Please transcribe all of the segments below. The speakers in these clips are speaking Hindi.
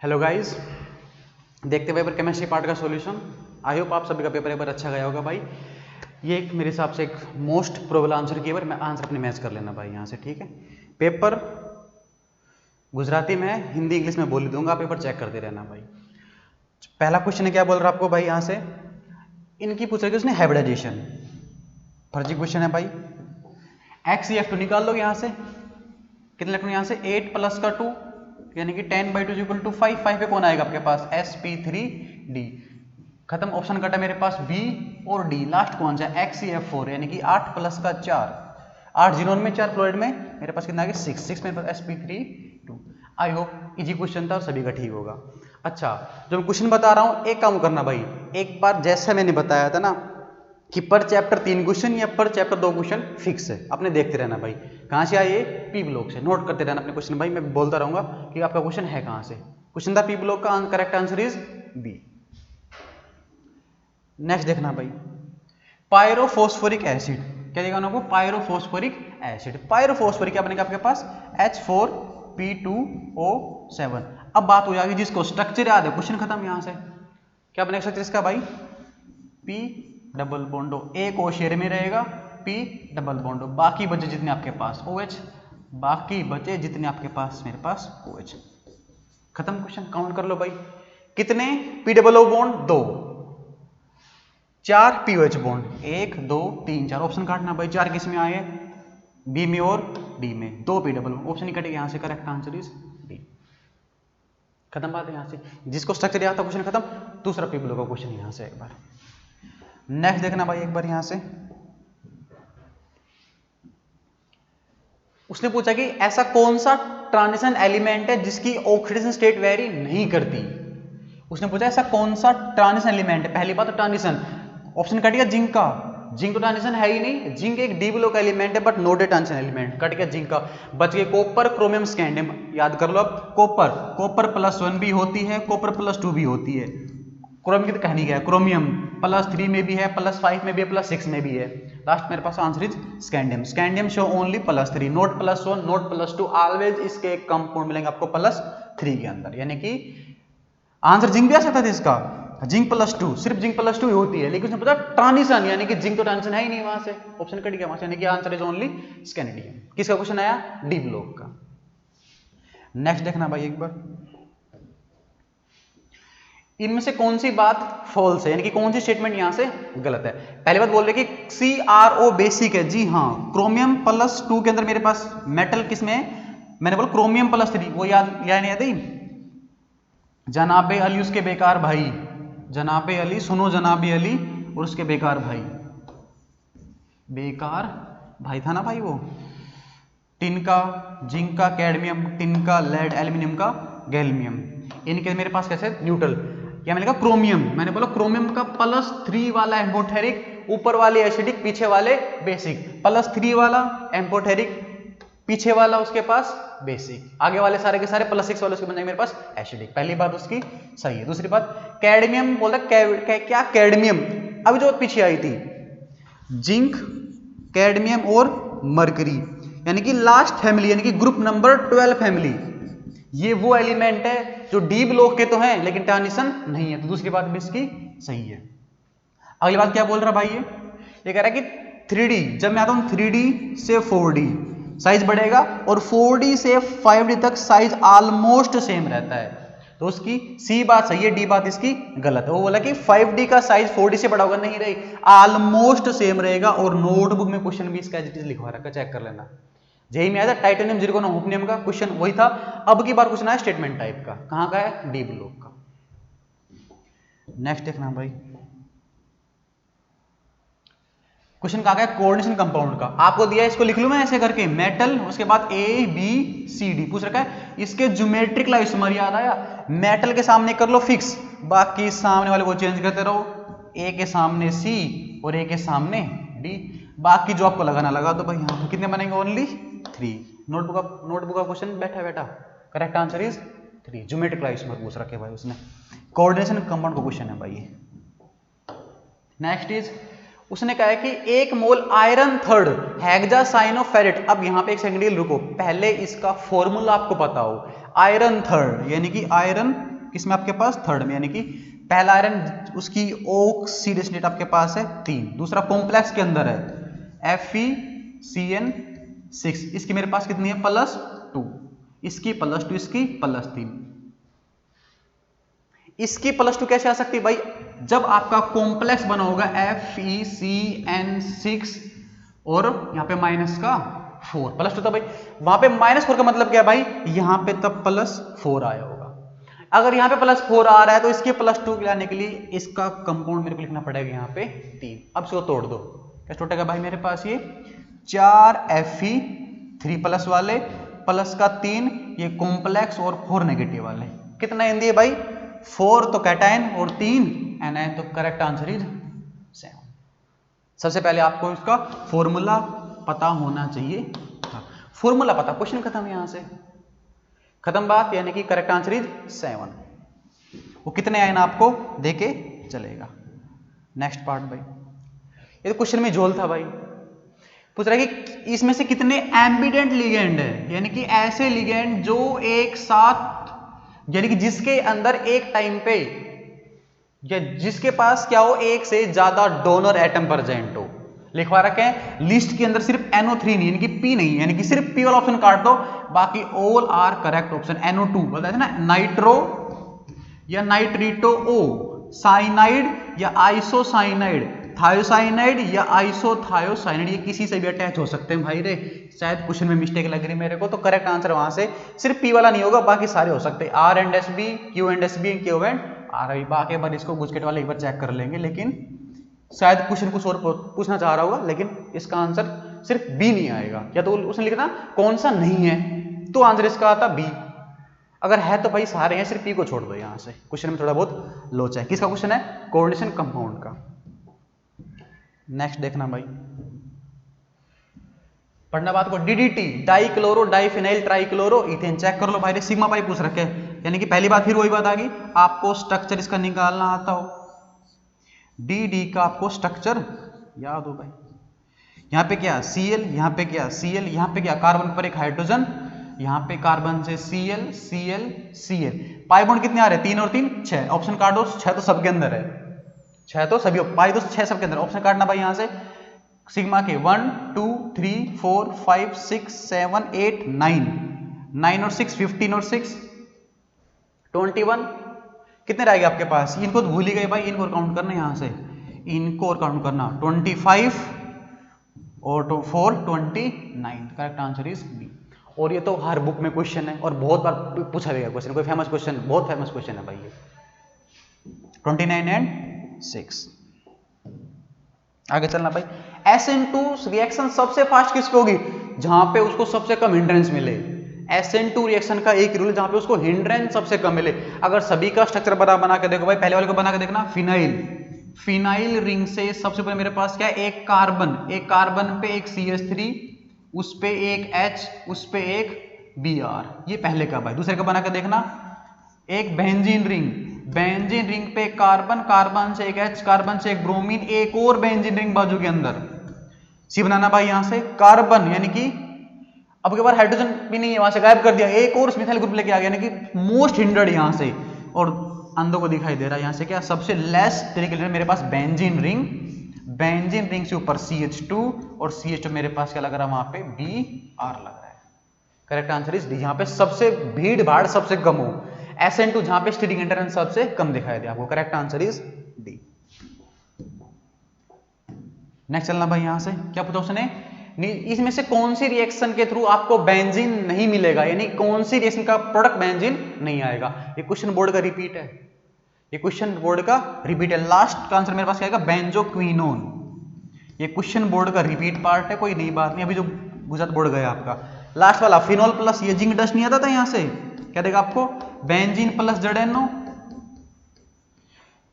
हेलो गाइस, देखते पेपर केमिस्ट्री पार्ट का सॉल्यूशन। आई होप आप सभी का पेपर एक बार अच्छा गया होगा भाई। ये एक मेरे हिसाब से एक मोस्ट प्रोबेबल आंसर की बार मैं आंसर अपने मैच कर लेना भाई यहाँ से, ठीक है। पेपर गुजराती में, हिंदी इंग्लिश में बोल दूंगा, पेपर चेक करते रहना भाई। पहला क्वेश्चन है, क्या बोल रहा आपको भाई यहाँ से, इनकी पूछ रही उसने हाइब्रिडाइजेशन। फर्जी क्वेश्चन है भाई। XF2 निकाल लो यहाँ से, कितने लिखो यहाँ से 8 प्लस का 2 यानी कि 10/2 इक्वल टू 5। 5 पे कौन आएगा आपके पास, sp3d। खत्म, ऑप्शन कटा मेरे पास B और D, लास्ट कौन सा XCF4 यानी कि 8 प्लस का 4। 8 जिनोन में 4 फ्लोराइड में मेरे पास कितना आ गया 6 मेरे पास sp3 2। I hope easy question था और सभी का ठीक होगा। अच्छा, जो मैं क्वेश्चन बता रहा हूँ एक काम करना भाई, एक बार जैसा मैंने बताया था ना कि पर चैप्टर 3 क्वेश्चन या पर चैप्टर 2 क्वेश्चन फिक्स है, अपने देखते रहना भाई। कहाँ से आए, पी ब्लॉक से। नोट करते रहना अपने क्वेश्चन भाई, मैं बोलता रहूंगा कि आपका क्वेश्चन है कहाँ से। क्वेश्चन था पी ब्लॉक का, correct answer is B. Next देखना भाई, पायरोफॉस्फोरिक एसिड, क्या देगा आपको, पायरोफॉस्फोरिक एसिड। पायरोफॉस्फोरिक क्या बनेगा आपके पास, H4P2O7। अब बात हो जाएगी जिसको स्ट्रक्चर याद है, क्वेश्चन खत्म। यहां से क्या बनेगा स्ट्रक्चर इसका भाई, P डबल बॉन्डो, एक ओ शेयर में रहेगा, P डबल बॉन्डो, बाकी बचे जितने आपके पास OH, बाकी बचे जितने आपके पास मेरे पास OH। खत्म क्वेश्चन, काउंट कर लो भाई, कितने P double O bond 2, 4 POH bond, 1 2 3 4। Option काटना भाई, 4 किस में आए, बी में और डी में, 2 P डबल बॉन्ड, ऑप्शन ही कटेगा यहां से, करेक्ट आंसर इज डी। खत्म बात है यहां से, जिसको स्ट्रक्चर याद था क्वेश्चन खत्म। दूसरा P ब्लॉक का क्वेश्चन यहां से एक बार नेक्स्ट देखना भाई, एक बार यहां से उसने पूछा कि ऐसा कौन सा ट्रांजिशन एलिमेंट है जिसकी ऑक्सीडेशन स्टेट वेरी नहीं करती। उसने पूछा ऐसा कौन सा ट्रांजिशन एलिमेंट है, पहली बात तो ट्रांजिशन, ऑप्शन कट गया जिंक का, जिंक तो ट्रांजिशन है ही नहीं, जिंक एक डी ब्लॉक एलिमेंट है but not a transition element, cut गया जिंक का। बच गए कॉपर, क्रोमियम, स्कैंडियम। याद कर लो अब, कॉपर, कॉपर +1 भी होती है, कॉपर +2 भी होती है। क्रोमियम की तो कहनी क्या है, क्रोमियम +3 में भी है, +5 में भी है, +6 में भी है। लास्ट मेरे पास answer is scandium. Scandium show only +3, not +1 not +2, always इसके कंपाउंड मिलेंगे आपको +3 के अंदर, यानी कि आंसर जिंक भी आ सकता था इसका, जिंक +2, सिर्फ जिंक +2 ही होती है, लेकिन उसने पता ट्रांजिशन, यानी कि जिंक तो ट्रांजिशन है ही नहीं, वहां से ऑप्शन कट गया वहां से, यानी कि आंसर इज ओनली स्कैंडियम। किसका क्वेश्चन आया, डी ब्लॉक का। नेक्स्ट देखना भाई एक बार, इनमें से कौन सी बात फॉल्स है, यानी कि कौन सी स्टेटमेंट यहां से गलत है। पहली बात बोल रहे कि CrO बेसिक है, जी हाँ, क्रोमियम +2 के अंदर मेरे पास मेटल किसमें है, मैंने बोला क्रोमियम +3, वो याद नहीं याद है, जनाबे अली उसके बेकार भाई, जनाबे अली, सुनो जनाबे अली और उसके बेकार भाई, बेकार भाई था ना भाई वो, टिन का, जिंक का, कैडमियम, टिन का, लेड, एल्यूमिनियम का, गैल्मियम, इनके मेरे पास कैसे न्यूट्रल। क्या मैंने कहा क्रोमियम, मैंने बोला क्रोमियम का +3 वाला एम्फोटेरिक, ऊपर वाले एसिडिक, पीछे वाले बेसिक, +3 वाला एम्फोटेरिक, पीछे वाला उसके पास बेसिक, आगे वाले सारे के सारे +6 वाले उसके बन जाएंगे मेरे पास एसिडिक। पहली बात उसकी सही है। दूसरी बात, कैडमियम बोल रहा क्या कैडमियम, अभी जो पीछे आई थी, जिंक, कैडमियम और मरकरी, यानी कि लास्ट फैमिली, यानी कि ग्रुप नंबर 12 फैमिली, ये वो एलिमेंट है जो डी ब्लॉक के तो हैं लेकिन ट्रांजिशन नहीं है, तो दूसरी बात भी इसकी सही है। अगली बात क्या बोल रहा भाई, ये कह रहा है कि 3D, जब मैं आता हूं 3D से 4D साइज बढ़ेगा और 4D से 5D तक साइज ऑलमोस्ट सेम रहता है, तो उसकी सी बात सही है, डी बात इसकी गलत है। वो बोला कि 5D का साइज 4D से बड़ा होगा, नहीं रही, ऑलमोस्ट सेम रहेगा। और नोटबुक में क्वेश्चन भी इसका एज इट इज लिखवा रखा, चेक कर लेना। जेई में आया था टाइटेनियम जिरकोनियम होफनियम का क्वेश्चन वही था, अब की बार क्वेश्चन आया स्टेटमेंट टाइप का, कहां का है, डी ब्लॉक का। नेक्स्ट देखना भाई, क्वेश्चन कहा गया कोऑर्डिनेशन कंपाउंड का, आपको दिया है, इसको लिख लूं मैं ऐसे करके, मेटल, उसके बाद ABCD पूछ रखा है, इसके ज्योमेट्रिक लाइसोमर याद आया, मेटल के सामने कर लो फिक्स, बाकी सामने वाले को चेंज करते रहो, A के सामने C और A के सामने D, बाकी जो आपको लगाना लगा दो भाई। यहाँ कितने बनेंगे, ओनली 3। नोटबुक का क्वेश्चन बैठा बैठा, करेक्ट आंसर इज 3। ज्योमेट्रिक लाइसोमर पूछ रखे भाई उसने, कोऑर्डिनेशन कंपाउंड का क्वेश्चन है भाई ये। नेक्स्ट इज, उसने कहा है कि 1 मोल आयरन थर्ड हेक्सासाइनोफेरेट। अब यहां पे एक सेकंड रुको, पहले इसका फॉर्मूला आपको पता हो। आयरन थर्ड, यानी कि आयरन किसमें आपके पास थर्ड में, यानी कि पहला आयरन उसकी ऑक्सीडेशन आपके पास है 3, दूसरा कॉम्प्लेक्स के अंदर है FeCN6, इसकी मेरे पास कितनी है +2, इसकी +2, इसकी +3। इसकी +2 कैसे आ सकती है भाई, जब आपका कॉम्प्लेक्स बना होगा FeCN6 और यहां पे -4 +2 था भाई, वहां पे -4 का मतलब क्या है भाई, यहां पे तब +4 आया होगा। अगर यहां पे +4 आ रहा है तो इसके +2 लाने के लिए इसका कंपाउंड मेरे को लिखना पड़ेगा यहां पे 3। अब इसको तोड़ दो, क्या टूटेगा भाई मेरे पास ये 4 Fe3+ वाले प्लस का 3 ये कॉम्प्लेक्स और 4 नेगेटिव वाले, कितना एन दिए भाई 4 तो कैटायन और 3 एनायन, तो करेक्ट आंसर इज 7। सबसे पहले आपको इसका फॉर्मूला पता होना चाहिए था, फॉर्मूला पता, क्वेश्चन खत्म, यहां से खत्म बात, यानी कि करेक्ट आंसर इज 7। वो कितने आयन आपको देके चलेगा। नेक्स्ट पार्ट भाई, ये तो क्वेश्चन में झोल था भाई, पूछ रहा है कि इसमें से कितने एम्बिडेंट लिगेंड है, यानी कि ऐसे लिगेंड जो एक साथ, यानी कि जिसके अंदर एक टाइम पे या जिसके पास क्या हो एक से ज्यादा डोनर एटम प्रेजेंट हो। लिखवा रखे हैं लिस्ट के अंदर सिर्फ NO3 नहीं, यानी कि P नहीं, यानी कि सिर्फ P वाला ऑप्शन काट दो, बाकी all are correct option. NO2 बोलते हैं ना, नाइट्रो या नाइट्रीटो O, साइनाइड या आइसोसाइनाइड, थायोसाइनाइड या आइसोथायोसाइनाइड, ये किसी से भी अटैच हो सकते हैं भाई रे। शायद क्वेश्चन में मिस्टेक लग रही मेरे को, तो करेक्ट आंसर वहां से सिर्फ P वाला नहीं होगा, बाकी सारे हो सकते हैं, R and S B, Q and S B, Q and R। बाकी बार इसको गुजकेट वाले एक बार चेक कर लेंगे, लेकिन शायद क्वेश्चन कुछ और पूछना चाह रहा होगा, लेकिन इसका आंसर सिर्फ B नहीं आएगा, या तो उसने लिखना कौन सा नहीं है, तो आंसर इसका आता B। अगर है तो भाई सारे हैं, सिर्फ P को छोड़ दो यहां से, क्वेश्चन में थोड़ा बहुत लोचा है। किसका क्वेश्चन है, कोऑर्डिनेशन कंपाउंड का। नेक्स्ट देखना भाई, पढ़ना बात को, DDT dichloro diphenyl trichloro ethane, check कर लो भाई, सिग्मा पाई पूछ रखे, यानी कि पहली बात फिर वही बात आ गई, आपको स्ट्रक्चर इसका निकालना आता हो, DD का आपको स्ट्रक्चर याद हो भाई, यहां पे क्या Cl, यहां पे क्या Cl, यहां पे क्या कार्बन पर एक हाइड्रोजन, यहां पे कार्बन से Cl Cl Cl, pi bond कितने आ रहे हैं 3 और 3 6, ऑप्शन काट दो, 6 तो सबके अंदर है, 6 तो सभी, पाई तो 6 सबके अंदर, ऑप्शन काटना भाई यहां से, सिग्मा के 1 2 3 4 5 6 7 8 9, 9 और 6 15 और 6 21, कितने रहेंगे आपके पास, इनको तो भूल ही गए भाई, इनको और काउंट करना यहां से, इनको और काउंट करना 25 और 4 29, करेक्ट आंसर इज बी। और ये तो हर बुक में क्वेश्चन है और बहुत बार पूछा गया क्वेश्चन, कोई फेमस क्वेश्चन, बहुत फेमस क्वेश्चन है भाई ये, 29 एंड 6। आगे चलना भाई, SN2 रिएक्शन सबसे फास्ट किस पे होगी, जहां पे उसको सबसे कम हिंड्रेंस मिले। SN2 रिएक्शन का एक रूल, जहां पे उसको हिंड्रेंस सबसे कम मिले। अगर सभी का स्ट्रक्चर बना के देखो भाई, पहले वाले को बना के देखना, फिनाइल रिंग से सबसे पहले मेरे पास क्या है, एक कार्बन पे एक CH3, उस पे एक H, उस पे एक Br, ये पहले का भाई। दूसरे का बना के देखना, एक बेंजीन रिंग पे कार्बन से एक H, कार्बन से एक ब्रोमीन, एक और बेंजीन रिंग बाजू के अंदर, सी बनाना भाई यहां से कार्बन, यानी कि अब के बार हाइड्रोजन भी नहीं है, वहां से गायब कर दिया, एक और मिथाइल ग्रुप लेके आ गया, यानी कि मोस्ट हिंड्रेड यहां से, और अंधों को दिखाई दे रहा है यहां से क्या, सबसे लेस तरीके से मेरे पास बेंजीन रिंग से ऊपर CH2, और CH2 मेरे पास क्या लग रहा है वहां पे Br लग रहा है। करेक्ट आंसर इज डी, यहां पे सबसे भीड़ भाड़ सबसे कम हो, SN2 जहां पे स्टीरिंग इंटरफेरेंस सबसे कम दिखाई दे आपको, correct answer is D. Next चलना भाई, यहां से क्या पूछा उसने, इसमें से कौन सी रिएक्शन के थ्रू आपको बेंजीन नहीं मिलेगा, यानी कौन सी रिएक्शन का प्रोडक्ट बेंजीन नहीं आएगा। ये क्वेश्चन बोर्ड का रिपीट है, लास्ट का आंसर मेरे पास क्या आएगा, बेंजोक्विनोन। ये क्वेश्चन बोर्ड का रिपीट पार्ट है, कोई नई बात नहीं, अभी जो गुजरात बोर्ड गया आपका लास्ट वाला, फिनोल प्लस ये जिंक डस्ट नहीं आता था यहां से, क्या देगा आपको, बेंजीन प्लस ZnO,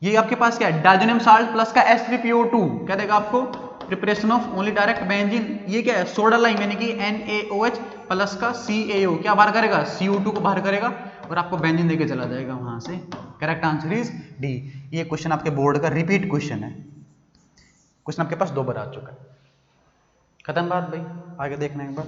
ये आपके पास क्या है, डायजोनियम साल्ट प्लस का H3PO2, क्या देगा आपको, preparation of only direct benzene, ये क्या है, सोडा लाइम, यानी कि NaOH प्लस का CaO, क्या बाहर करेगा, CO2 को बाहर करेगा और आपको बेंजीन देके चला जाएगा वहां से। Correct answer is D. ये क्वेश्चन आपके बोर्ड का रिपीट क्वेश्चन है, क्वेश्चन आपके पास 2 बार आ चुका है। खत्म बात भाई, आगे देखना एक बार।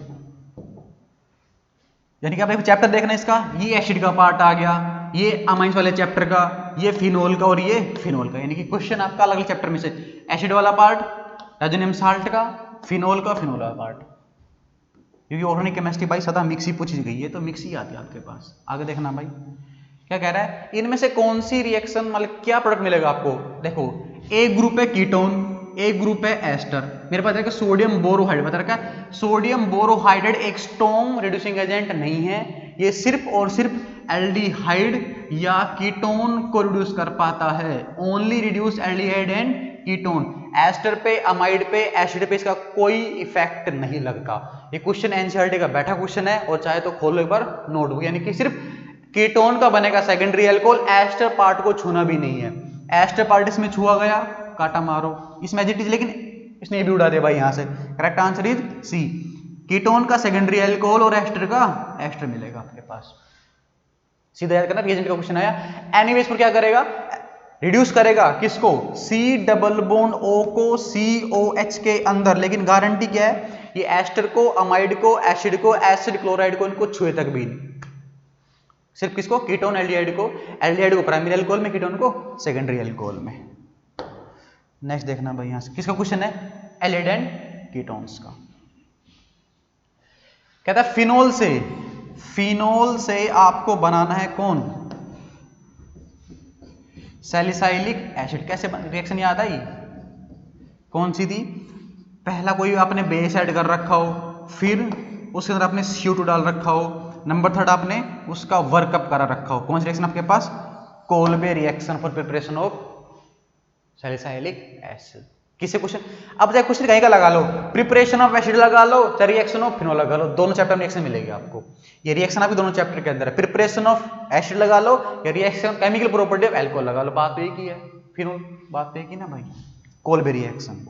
यानी कि आप एक चैप्टर देखना इसका, ये एसिड का पार्ट आ गया, ये अमाइंस वाले चैप्टर का, ये फिनोल का और ये फिनोल का। यानी कि क्वेश्चन आपका अलग अलग चैप्टर में से, एसिड वाला पार्ट, हाइड्रोजन साल्ट का, फिनोल का, फिनोल वाला पार्ट। क्योंकि ऑर्गेनिक केमिस्ट्री भाई सदा मिक्स ही पूछी गई है, तो मिक्स ही आती है आपके पास। आगे देखना भाई क्या कह रहा है, इनमें से कौन सी रिएक्शन मतलब क्या प्रोडक्ट मिलेगा आपको। देखो एक ग्रुप है कीटोन, एक ग्रुप है एस्टर। मेरे पास देखो सोडियम बोरोहाइड्रेट बता रखा है। सोडियम बोरोहाइड्रेट एक स्ट्रॉन्ग रिड्यूसिंग एजेंट नहीं है, ये सिर्फ और सिर्फ एल्डिहाइड या कीटोन को रिड्यूस कर पाता है। Only reduce aldehyde and ketone. Ester पे, अमाइड पे, एसिड पे इसका कोई इफेक्ट नहीं लगता। ये क्वेश्चन एनसीईआरटी का बैठा क्वेश्चन है, और चाहे तो खोलो एक बार नोटबुक। यानी कि सिर्फ कीटोन का बनेगा सेकेंडरी अल्कोहल, एस्टर पार्ट को छूना भी नहीं है। एस्टर पार्ट इसमें छुआ गया, काटा मारो इसमें एज इट इज, लेकिन इसने भी उड़ा दिया भाई यहां से। Correct answer is C, ketone का सेकेंडरी अल्कोहल और एस्टर का एस्टर मिलेगा आपके पास। सीधा याद करना, रिएजेंट का क्वेश्चन आया। एनीवेज पर क्या करेगा, रिड्यूस करेगा किसको, सी डबल बॉन्ड ओ को COH के अंदर। लेकिन गारंटी क्या है, ये एस्टर को, अमाइड को, एसिड को, एसिड क्लोराइड को, इनको छुए तक भी नहीं। सिर्फ किसको, कीटोन एल्डिहाइड को, एल्डिहाइड को प्राइमरी अल्कोहल में, कीटोन को सेकेंडरी अल्कोहल में। नेक्स्ट देखना भाई यहां से किसका क्वेश्चन है, एल्डिहाइड एंड कीटोन्स का। कहता है फिनोल से आपको बनाना है कौन, सैलिसाइलिक एसिड। कैसे रिएक्शन याद आई, कौन सी थी, पहला कोई आपने बेस ऐड कर रखा हो, फिर उसके अंदर आपने CO2 डाल रखा हो, नंबर थर्ड आपने उसका वर्कअप करा रखा हो। कौन सी रिएक्शन आपके पास, Kolbe reaction for preparation of salicylic acid. किससे क्वेश्चन, अब चाहे क्वेश्चन कहीं का लगा लो, प्रिपरेशन ऑफ एसिड लगा लो, चाहे रिएक्शन ऑफ फिनोल लगा लो, दोनों चैप्टर में रिएक्शन मिलेगी आपको। ये रिएक्शन आपके दोनों चैप्टर के अंदर है, प्रिपरेशन ऑफ एसिड लगा लो या reaction chemical property of alcohol लगा लो, बात तो एक ही है। फिनोल बात तो एक ही ना भाई, कोल्बे रिएक्शन।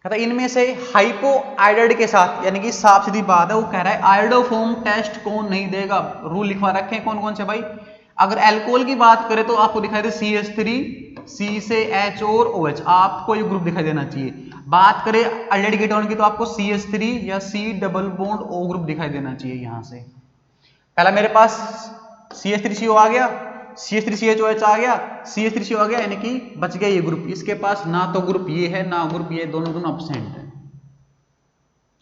कहता इनमें से हाइपोआयोडाइड के साथ, यानी कि साफ सीधी बात है, वो कह रहा है आयोडोफॉर्म टेस्ट कौन नहीं देगा। रूल लिखवा रखे हैं कौन कौन से भाई। अगर अल्कोहल की बात करें तो आपको दिखाई दे CH3, C से H और OH, आपको ये ग्रुप दिखाई देना चाहिए। बात करें एल्डिहाइड कीटोन की तो आपको CH3 या C double bond O group दिखाई देना चाहिए। यहां से पहला मेरे पास CH3CO आ गया, CH3CHOH आ गया, CH3CO आ गया, यानी कि बच गया ये ग्रुप। इसके पास ना तो ग्रुप ये है ना ग्रुप ये, दोनों दोनों एब्सेंट है।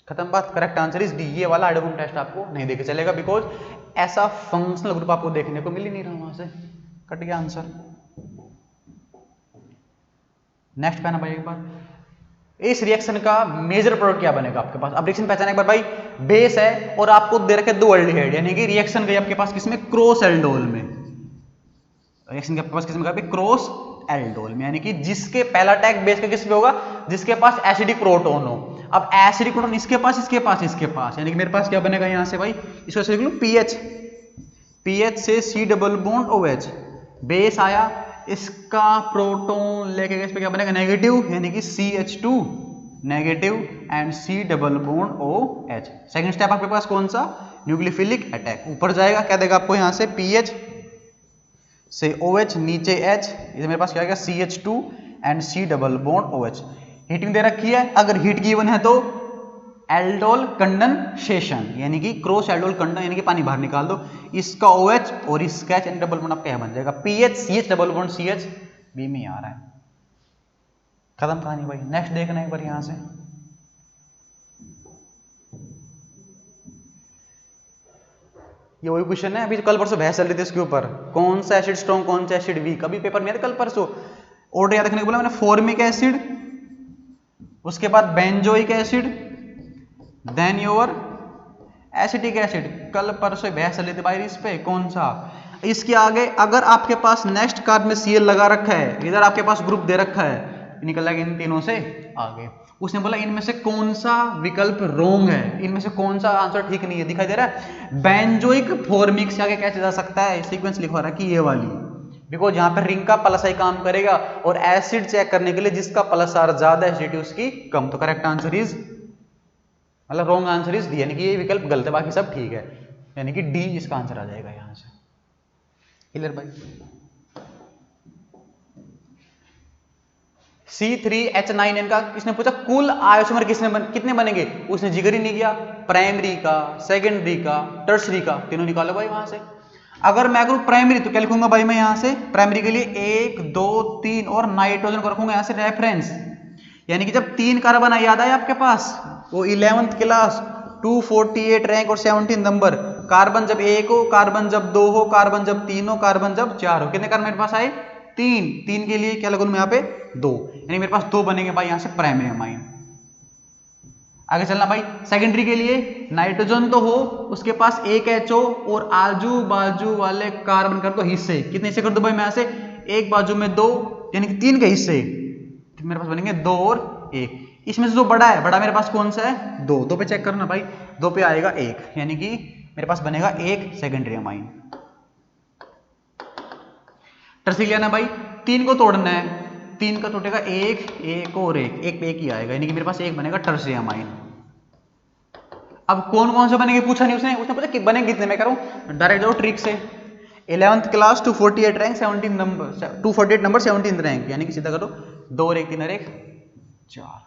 खत्म बात। करेक्ट आंसर इज डी, ये वाला आयोडोफॉर्म टेस्ट आपको नहीं देखे चलेगा, बिकॉज ऐसा फंक्शनल ग्रुप आपको देखने को मिल ही नहीं रहा, वहां से कट गया आंसर। नेक्स्ट पे आना भाई एक बार, इस रिएक्शन का मेजर प्रोडक्ट क्या बनेगा आपके पास। अब रिएक्शन पहचाने एक बार भाई, बेस है और आपको दे रखे दो एल्डिहाइड, यानी कि रिएक्शन गई आपके पास किसमें, क्रॉस एल्डोल में। रिएक्शन के आपके पास किसमें, क्रॉस एल्डोल में, यानी कि जिसके पहला अटैक बेस का किस पे होगा, जिसके पास एसिडिक प्रोटॉन हो। अब एसिडिक प्रोटॉन इसके पास, इसके पास, इसके पास, यानी कि मेरे पास क्या बनेगा यहां से भाई, इसको ऐसे लिख लूं पीएच से C double bond OH, base आया, इसका प्रोटॉन लेके इस पे क्या बनेगा, नेगेटिव, यानी कि CH2 negative and C double bond OH। Second step आपके पास कौन सा, न्यूक्लियोफिलिक अटैक। ऊपर जाएगा क्या देगा आपको यहां से, पीएच से OH, नीचे H, इधर मेरे पास क्या आएगा CH2 and C double bond OH। Heating दे रखी है, अगर हीट गिवन है तो एल्डोल कंडेंसेशन, यानी कि क्रॉस एल्डोल कंडन, यानी कि पानी बाहर निकाल दो, इसका OH और इसका H डबल बॉन्ड आपका बन जाएगा PH CH double bond CH, B में आ रहा है। खत्म कहानी भाई। नेक्स्ट देखना एक बार यहां से, ये वही क्वेश्चन है, अभी कल परसों बहस चल रही थी इसके ऊपर, कौन सा एसिड स्ट्रॉन्ग कौन सा एसिड वीक। अभी पेपर में है कल परसों, ऑर्डर याद रखने को बोला मैंने, फॉर्मिक एसिड, उसके बाद benzoic acid, then your acetic acid. कल परसों बहस चल रही थी भाई इस पे, कौन सा। इसके आगे अगर आपके पास नेक्स्ट कार्ड में Cl लगा रखा है, इधर आपके पास ग्रुप दे रखा है, निकल जाएगा इन तीनों से आगे। उसने बोला इनमें से कौन सा विकल्प रोंग है, इनमें से कौन सा आंसर ठीक नहीं है, दिखाई दे रहा है बेंजोइक फॉर्मिक से आगे कैसे जा सकता है, सीक्वेंस लिखवा रहा है कि ये वाली, बिकॉज यहाँ पे रिंग का प्लस आई काम करेगा और एसिड चेक करने के लिए जिसका प्लस आर ज्यादा एसिडिटी उसकी कम। तो करेक्ट आंसर इज, मतलब रॉन्ग आंसर इज डी, यानी कि ये विकल्प गलत है, बाकी सब ठीक है, यानी कि डी इसका आंसर आ जाएगा यहां से। क्लियर भाई। C3H9N का किसने पूछा कुल आइसोमर कितने बनेंगे, उसने जिक्र ही नहीं किया। प्राइमरी का, सेकेंडरी का, टर्सरी का, तीनों निकालो भाई वहां से। अगर मैं करूं प्राइमरी तो क्या लिखूंगा भाई मैं यहां से प्राइमरी के लिए 1 2 3 और नाइट्रोजन को रखूंगा यहां से रेफरेंस। यानी कि जब 3 कार्बन याद आए आपके पास, वो 11th क्लास 248 रैंक और 17 नंबर, कार्बन जब 1 हो, कार्बन जब 2 हो, कार्बन जब 3 हो, कार्बन जब 4 हो, कितने कार्बन मेरे पास आए 3। 3 के लिए क्या लगूं मैं यहाँ पे 2, यानी मेरे पास 2 बनेंगे भाई यहाँ से प्राइमरी अमाइन। आगे चलना भाई, सेकेंडरी के लिए नाइट्रोजन तो हो, उसके पास एक HO और आजू बाजू वाले कार्बन कर दो हिस्से, कितने हिस्से कर दो भाई मैं यहाँ से, एक बाजू में 2 यानी कि 3 के हिस्से, मेरे पास बनेंगे 2 और 1। इसमें से जो बड़ा है, बड़ा मेरे पास कौन सा है 2, 2 पे चेक करना भाई, 2 पे आएगा 1, यानी कि मेरे पास बनेगा 1 सेकेंडरी अमाइन। टर्सरी लेना भाई, 3 को तोड़ना है, 3 का टूटेगा 1 1 और 1, 1 पे 1 ही आएगा, यानी कि मेरे पास 1 बनेगा टर्सरी अमाइन। अब कौन कौन से बनेंगे पूछा नहीं उसने पूछा कि बनेंगे कितने, मैं करूं डायरेक्ट जाओ ट्रिक से। 11th class 248 rank 17 number 248 number 17th rank, यानी कि सीधा करो 2 और 1 3 और 1 4।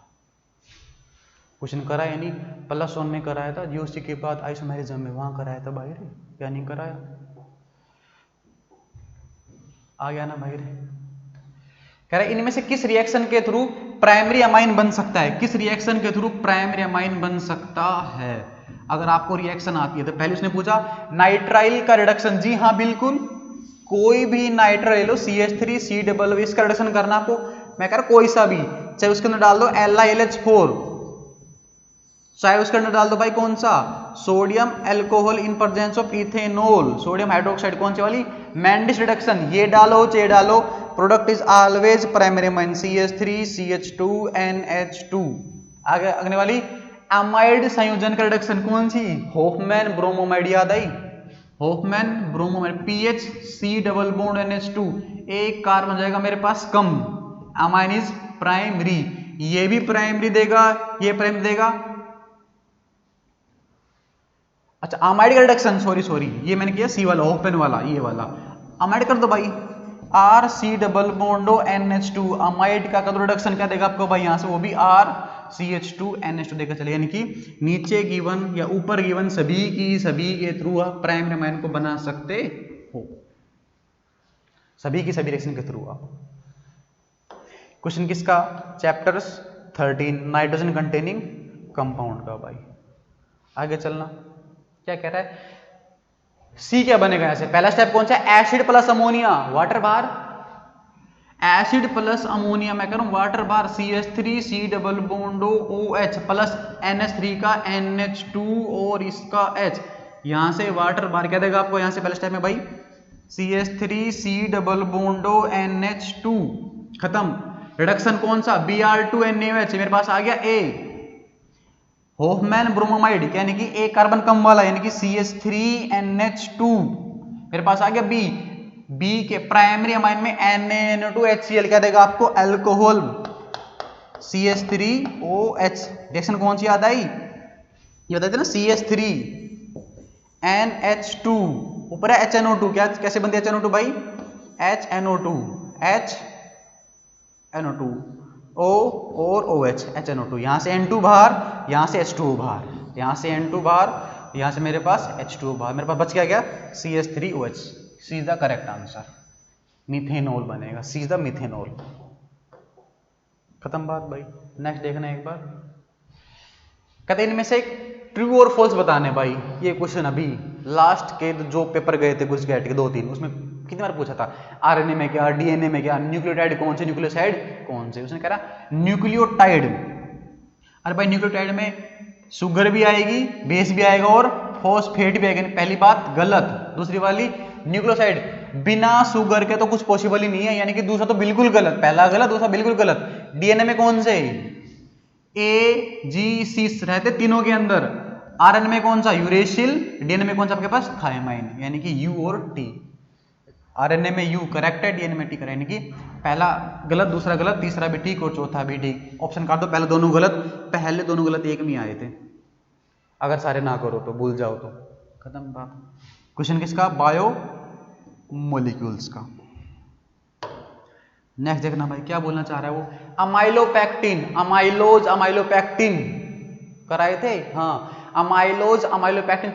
क्वेश्चन कराया यानी +1 में कराया था, जीओसी के बाद आइसोमेरिज्म में वहां कराया था भाई रे, क्या नहीं कराया, आ गया ना भाई रे। कह रहा है इनमें से किस रिएक्शन के थ्रू प्राइमरी अमाइन बन सकता है, किस रिएक्शन के थ्रू प्राइमरी अमाइन बन सकता है। अगर आपको रिएक्शन आती है तो पहले उसने पूछा नाइट्राइल का रिडक्शन, जी हाँ बिल्कुल, कोई भी नाइट्राइल ले लो CH3C, इसका रिडक्शन करना आपको, मैं कह रहा कोई सा भी, चाहे उसके अंदर डाल दो LiLH4, चाहे उसके अंदर डाल दो भाई कौन सा sodium alcohol in presence of ethanol, sodium hydroxide कौन सी वाली मैंडिस रिडक्शन, ये डालो चाहे डालो, product is always primary amine CH3CH2NH2। आगे अगले वाली अमाइड संयोजन का रिडक्शन कौन सी, होफमैन ब्रोमोमाइड, याद आई Hofmann bromamide, PHC double bond NH2, एक कार्बन जाएगा मेरे पास कम, अमाइन इज प्राइमरी, ये भी प्राइमरी देगा, ये प्राइमरी देगा। अच्छा अमाइड का रिडक्शन, सॉरी ये मैंने किया सी वाला ओपन वाला, ये वाला अमाइड कर दो भाई, RC डबल बॉन्डो NH2, अमाइड का कदर रिडक्शन क्या देगा आपको भाई यहाँ से, वो भी RCH2NH2 देगा। चले यानी कि नीचे गिवन या ऊपर गिवन सभी के थ्रू आप प्राइमरी अमाइन को बना सकते हो, सभी की सभी रिएक्शन के थ्रू आप। क्वेश्चन किसका, चैप्टर 13 नाइट्रोजन कंटेनिंग कंपाउंड का भाई। आगे चलना, क्या कह रहा है, सी क्या बनेगा ऐसे, पहला स्टेप कौन सा है, एसिड प्लस अमोनिया वाटर बार, एसिड प्लस अमोनिया मैं कह रहा हूं वाटर बार, CH3C double बॉन्डो OH plus NH3 का NH2 और इसका H, यहां से वाटर बार क्या देगा आपको, यहां से पहले स्टेप में भाई CH3C डबल बॉन्डो NH2 खत्म, रिडक्शन कौन सा Br2NaOH, मेरे पास आ गया A, होफमैन ब्रोमोमाइड यानी कि एक कार्बन कम वाला यानी कि CH3NH2, मेरे पास आ गया बी के प्राइमरी अमाइन में NaNO2HCl क्या देगा आपको अल्कोहल CH3OH, रिएक्शन कौन सी याद आई, ये बताते ना CH3NH2 ऊपर है HNO2, क्या कैसे बनती है HNO2 भाई, HNO2 O और OH HNO2, यहाँ से N2 बाहर, यहाँ से H2O बाहर, यहाँ से N2 बाहर, यहाँ से मेरे पास H2O बाहर, मेरे पास बच क्या CH3OH, C is the correct answer, methanol बनेगा, सी इज द मिथेनॉल। खत्म बात भाई। नेक्स्ट देखना एक बार, कहते इनमें से ट्रू और फॉल्स बताने भाई, ये क्वेश्चन अभी लास्ट के जो पेपर गए थे कुछ गेट के 2-3 उसमें कितनी बार पूछा था, आरएनए में क्या, डीएनए में क्या, न्यूक्लियोटाइड कौन से, न्यूक्लियोसाइड कौन से, उसने कह रहा न्यूक्लियोटाइड, अरे भाई न्यूक्लियोटाइड में शुगर भी आएगी, बेस भी आएगा और फॉस्फेट भी आएगा, पहली बात गलत, दूसरी वाली न्यूक्लियोसाइड बिना शुगर के तो कुछ पॉसिबल ही नहीं है, यानी कि दूसरा तो बिल्कुल गलत, पहला गलत दूसरा बिल्कुल गलत। डीएनए में कौन से AGC रहते तीनों के अंदर, आरएनए में कौन सा यूरेसिल, डीएनए में कौन सा आपके पास थायमाइन, यानी कि U और T, आरएनए में U करेक्ट है, डीएनए में T करेक्ट, यानी कि पहला गलत दूसरा गलत तीसरा भी ठीक और चौथा भी ठीक, ऑप्शन काट दो, पहले दोनों गलत, पहले दोनों गलत एक में आए थे, अगर सारे ना करो तो भूल जाओ तो खत्म बात। क्वेश्चन किसका, बायो मॉलिक्यूल्स का। नेक्स्ट देखना भाई क्या बोलना चाह रहा है वो, अमाइलोपेक्टिन, अमाइलोज अमाइलोपेक्टिन कराए थे, हाँ अमाइलोज अमाइलोपेक्टिन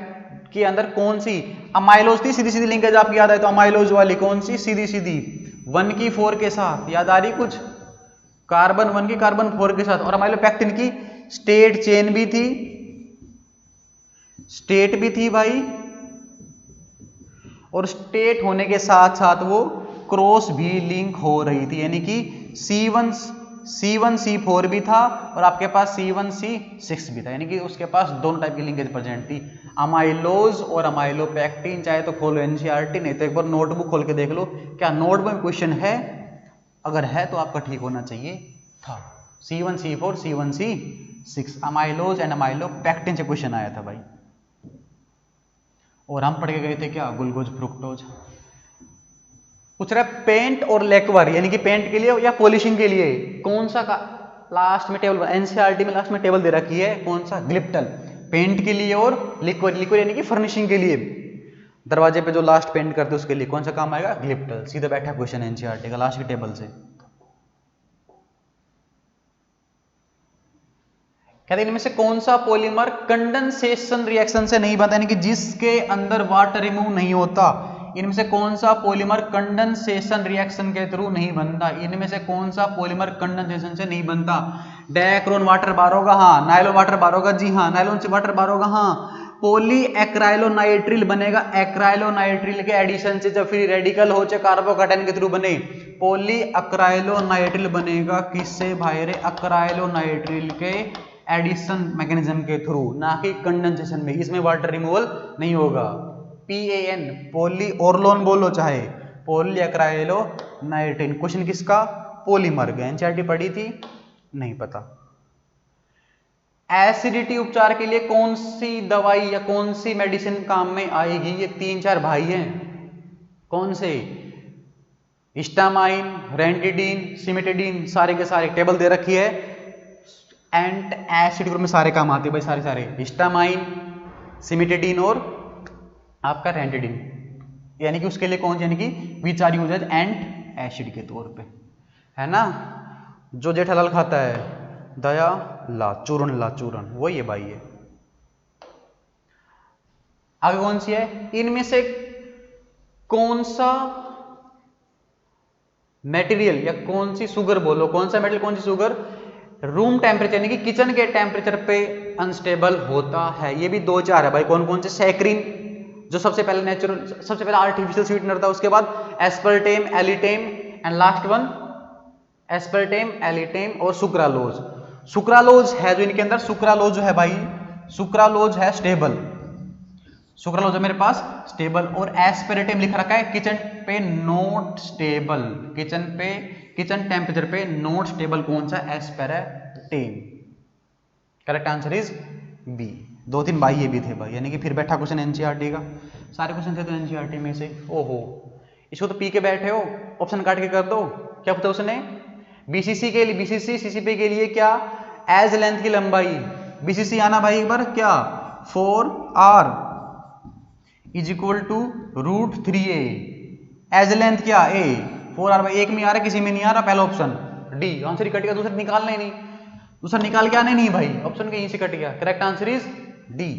के अंदर कौन सी अमाइलोज थी, सीधी सीधी लिंकेज आपकी याद है तो अमाइलोज वाली कौन सी, सीधी सीधी 1 की 4 के साथ, याद आ रही कुछ, कार्बन 1 की कार्बन 4 के साथ, और अमाइलोपेक्टिन की स्टेट चेन भी थी, स्टेट भी थी भाई, और स्टेट होने के साथ साथ वो क्रॉस भी लिंक हो रही थी, यानी कि C1C4 भी था और आपके पास C1C6 भी था, यानी कि उसके पास दोनों टाइप की लिंकेज प्रेजेंट थी, अमाइलोज और अमाइलोपेक्टिन। चाहे तो खोलो एनसीईआरटी, नहीं तो एक बार नोटबुक खोल के देख लो, क्या नोटबुक में क्वेश्चन है, अगर है तो आपका ठीक होना चाहिए था। C1C4 C1C6 amylose and amylopectin से क्वेश्चन आया था भाई, और हम पढ़ के गए थे क्या, ग्लूकोज फ्रुक्टोज। पूछ रहा है पेंट और लेक्वर, यानी कि पेंट के लिए या पॉलिशिंग के लिए कौन सा का लास्ट में टेबल, एनसीईआरटी में लास्ट में टेबल दे रखी है, कौन सा, ग्लिप्टल, पेंट के लिए और लिक्विड, लिक्विड यानी कि फर्निशिंग के लिए, दरवाजे पे जो लास्ट पेंट करते हैं उसके लिए कौन सा काम आएगा, ग्लिप्टल। सीधा बैठा क्वेश्चन एनसीईआरटी का लास्ट की टेबल से। कहते हैं इनमें से कौन सा पॉलीमर कंडेंसेशन रिएक्शन से नहीं बनता, यानी कि जिसके अंदर वाटर रिमूव नहीं होता, इनमें से कौन सा पॉलीमर कंडेंसेशन रिएक्शन के थ्रू नहीं बनता, इनमें से कौन सा पॉलीमर कंडेंसेशन से नहीं बनता, डायक्रोन वाटर बार होगा, हाँ, नायलॉन वाटर बार होगा, जी हाँ, नायलॉन से वाटर बार होगा, हाँ, पॉली एक्राइलोनाइट्रिल बनेगा, एक्राइलोनाइट्रिल के एडिशन से, जब फ्री रेडिकल हो चाहे कार्बोकैटायन के थ्रू बने, पॉली एक्राइलोनाइट्रिल बनेगा किससे भाई रे, एक्राइलोनाइट्रिल के एडिशन मैकेनिज्म के थ्रू, ना कि कंडेंसेशन में, इसमें वाटर रिमूवल नहीं होगा। PAN पॉली ऑर्लोन बोलो चाहे पॉली एक्राइलोनाइट्रिन, क्वेश्चन किसका, पॉलीमर का, एनसीईआरटी पढ़ी थी, नहीं पता। एसिडिटी उपचार के लिए कौन सी दवाई या कौन सी मेडिसिन काम में आएगी, ये 3-4 भाई हैं, कौन से, हिस्टामाइन, रेंटिडीन, सिमेटिडीन, सारे के सारे टेबल दे रखी है, एंट एसिड ग्रुप में सारे काम आते हैं भाई, सारे सारे, हिस्टामाइन, सिमेटिडीन और आपका रेंटिडीन, यानी कि उसके लिए कौन सी, यानी कि विचार यूज है एंट एसिड के तौर पे, है ना, जो जेठालाल खाता है, दया लाचूरन, लाचूरन वही है भाई ये। आगे कौन सी है, इनमें से कौन सा मटेरियल या कौन सी शुगर बोलो, कौन सा मेटल कौन सी शुगर रूम टेम्परेचर यानी कि किचन के टेम्परेचर पे अनस्टेबल होता है, ये भी 2-4 है भाई, कौन कौन से, सैक्रिन जो सबसे पहले नेचुरल, सबसे पहले आर्टिफिशियल स्वीटनर था, उसके बाद aspartame, alitame and last one aspartame, alitame और सुक्रालोज। सुक्रालोज है जो इनके अंदर, सुक्रालोज जो है भाई, सुक्रालोज है स्टेबल, सुक्रालोज है मेरे पास स्टेबल, और एस्पेरेटेम लिख रखा है किचन पे नॉट स्टेबल, किचन पे, किचन टेम्परेचर पे नॉट स्टेबल, कौन सा, aspartame. Correct answer is B. 2-3 भाई ये भी थे भाई, यानी कि फिर बैठा क्वेश्चन एनसीईआरटी का, सारे क्वेश्चन थे तो एनसीईआरटी में से, ओहो इसको तो पी के बैठे हो, ऑप्शन काट के कर दो, क्या पता उसने, बीसीसी के लिए, बीसीसी सीसीपी के लिए क्या, एज लेंथ की लंबाई, बीसीसी आना भाई एक बार, क्या 4r is equal to √3a, edge length क्या a, 4r भाई, एक में आ रहा है किसी में नहीं आ रहा, पहला ऑप्शन डी, आंसर ही कट गया, दूसरा निकालना ही नहीं, दूसरा निकाल के आने नहीं भाई, ऑप्शन कहीं से कट गया, करेक्ट आंसर इज डी।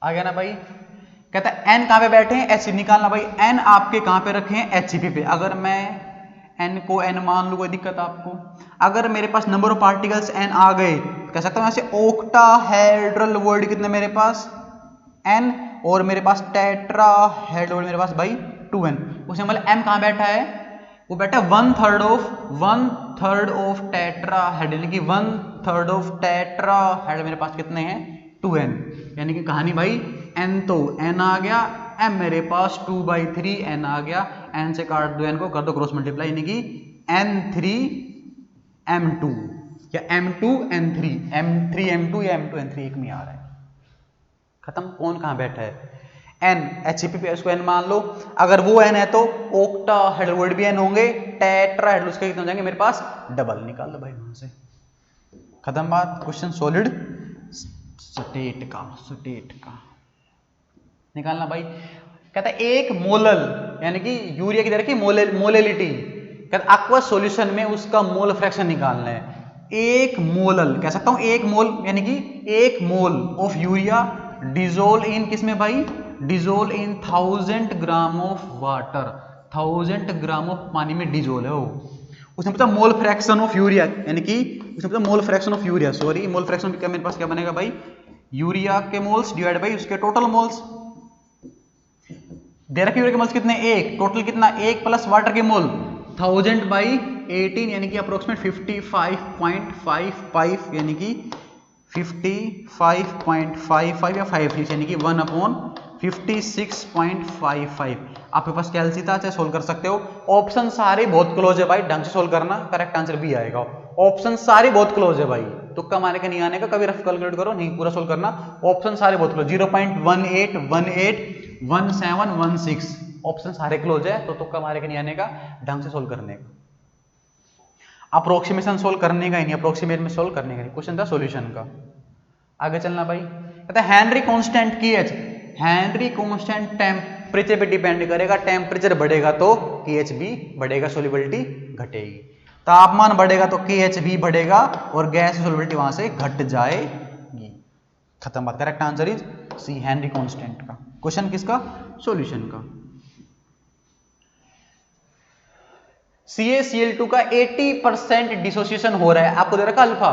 आ गया ना भाई, कहता है n कहां पे बैठे हैं, एच निकालना भाई, n आपके कहां पे रखे हैं, HCP पे, अगर मैं n को n मान लूं कोई दिक्कत आपको, अगर मेरे पास नंबर ऑफ पार्टिकल्स n आ गए, कह सकता हूं ऐसे ऑक्टाहेड्रल वर्ड कितने मेरे पास n, और मेरे पास टेट्राहेड्रल वर्ड मेरे पास भाई 2n, उसमें मतलब m कहां बैठा है, वो बैठा 1/3 ऑफ टेट्राहेड्रल, यानी कि 1/3 ऑफ टेट्राहेड्रल मेरे पास कितने हैं 2n, यानी कि कहानी भाई n तो n आ गया, m मेरे पास 2/3 n आ गया, n से काट दो n को, कर दो क्रॉस मल्टीप्लाई, यानी कि n3 m2 या m2 n3, m3 m2 या m2 n3 एक में आ रहा है, खत्म। कौन कहां बैठा है, n, HCP पे उसको n मान लो, अगर वो n है तो ऑक्टाहेड्रल वर्ड भी n होंगे, टेट्राहेड्रल उसके कितने हो जाएंगे मेरे पास, डबल, निकाल लो भाई वहां से, खत्म बात, क्वेश्चन सॉलिड स्टेट का निकालना भाई। कहता है एक मोलल, यानी कि यूरिया की दे रखी मोलेलिटी, कहता aqueous सॉल्यूशन में उसका मोल फ्रैक्शन निकालना है। एक मोलल कह सकता हूं, एक मोल यानी कि एक mole of urea dissolve in किसमें भाई, dissolve in 1000 gram of water, 1000 gram of पानी में डिजोल्व है वो। उसने पूछा मोल फ्रैक्शन ऑफ यूरिया, यानी कि उसने पूछा mole fraction of urea, sorry mole fraction क्या मेरे पास क्या बनेगा भाई, यूरिया के मोल्स डिवाइड बाई उसके टोटल मोल्स। दे रखे यूरिया के मोल्स कितने, एक, टोटल कितना, एक प्लस वाटर के मोल 1000 बाई 18 यानी कि अप्रोक्सीमेट 55.55 यानी कि 55.55 या 56 यानी कि 1/56.55। आपके पास कैलसी था, चाहे सोल्व कर सकते हो। ऑप्शन सारे बहुत क्लोज है भाई, ढंग से सोल्व करना, करेक्ट आंसर भी आएगा। ऑप्शन सारे बहुत क्लोज है भाई, तुक्का मारने का नहीं आने का, कभी रफ कैलकुलेट करो, नहीं पूरा सोल्व करना। ऑप्शन सारे बहुत क्लोज, 0.18 18 17 16 ऑप्शन सारे क्लोज है, तो तुक्का मारे का नहीं आने का, ढंग से सोल्व करने का। अप्रोक्सीमेशन सोल्व करने का ही नहीं, अप्रोक्सीमेट में सोल्व करने का नहीं, क्वेश्चन था सॉल्यूशन का। आगे चलना भाई, कहता है Henry constant KH, Henry constant temperature पे डिपेंड करेगा, टेम्परेचर बढ़ेगा तो KH भी बढ़ेगा, सोल्युबिलिटी घटेगी। तापमान बढ़ेगा तो KH भी बढ़ेगा और गैस सोल्युबिलिटी वहां से घट जाएगी। खत्म बात। Correct answer is C, Henry constant का। क्वेश्चन किसका, सॉल्यूशन का। CaCl2 का 80% डिसोसिएशन हो रहा है, आपको दे रखा अल्फा